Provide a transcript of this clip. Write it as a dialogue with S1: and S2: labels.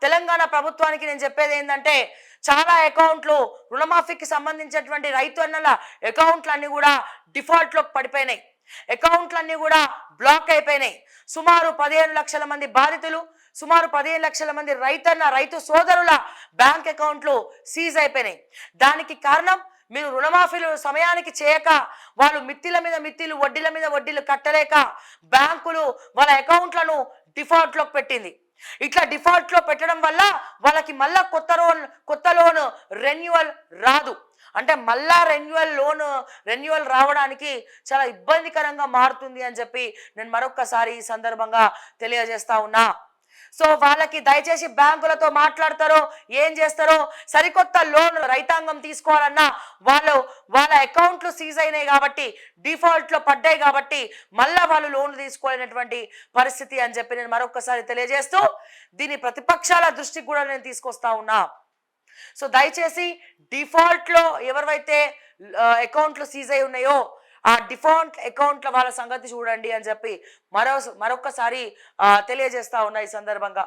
S1: తెలంగాణ ప్రభుత్వానికి నేను చెప్పేది ఏంటంటే చాలా అకౌంట్లు రుణమాఫీకి సంబంధించినటువంటి రైతన్నల అకౌంట్లన్నీ కూడా డిఫాల్ట్లోకి పడిపోయినాయి. అకౌంట్లన్నీ కూడా బ్లాక్ అయిపోయినాయి. సుమారు 15 లక్షల మంది బాధితులు, సుమారు 15 లక్షల మంది రైతు సోదరుల బ్యాంక్ అకౌంట్లు సీజ్ అయిపోయినాయి. దానికి కారణం మీరు రుణమాఫీలు సమయానికి చేయక, వాళ్ళు మిత్తిల మీద మిత్తిలు, వడ్డీల మీద వడ్డీలు కట్టలేక బ్యాంకులు వాళ్ళ అకౌంట్లను డిఫాల్ట్లోకి పెట్టింది. ఇట్లా డిఫాల్ట్లో పెట్టడం వల్ల వాళ్ళకి మళ్ళా కొత్త లోన్ రెన్యువల్ రాదు. అంటే మళ్ళా రెన్యువల్ రావడానికి చాలా ఇబ్బందికరంగా మారుతుంది అని చెప్పి నేను మరొక్కసారి ఈ సందర్భంగా తెలియజేస్తా ఉన్నా. సో వాళ్ళకి దయచేసి బ్యాంకులతో మాట్లాడతారో ఏం చేస్తారో, సరికొత్త లోన్ రైతాంగం తీసుకోవాలన్నా వాళ్ళ అకౌంట్లు సీజ్ అయినాయి కాబట్టి, డిఫాల్ట్లో పడ్డాయి కాబట్టి మళ్ళా వాళ్ళు లోన్లు తీసుకోలేనటువంటి పరిస్థితి అని చెప్పి నేను మరొకసారి తెలియజేస్తూ దీని ప్రతిపక్షాల దృష్టికి కూడా నేను తీసుకొస్తా ఉన్నా. సో దయచేసి డిఫాల్ట్లో ఎవరైతే అకౌంట్లు సీజ్ అయి ఉన్నాయో ఆ డిఫాల్ట్ అకౌంట్ల వాళ్ళ సంగతి చూడండి అని చెప్పి మరొకసారి తెలియజేస్తా ఉన్నా ఈ సందర్భంగా.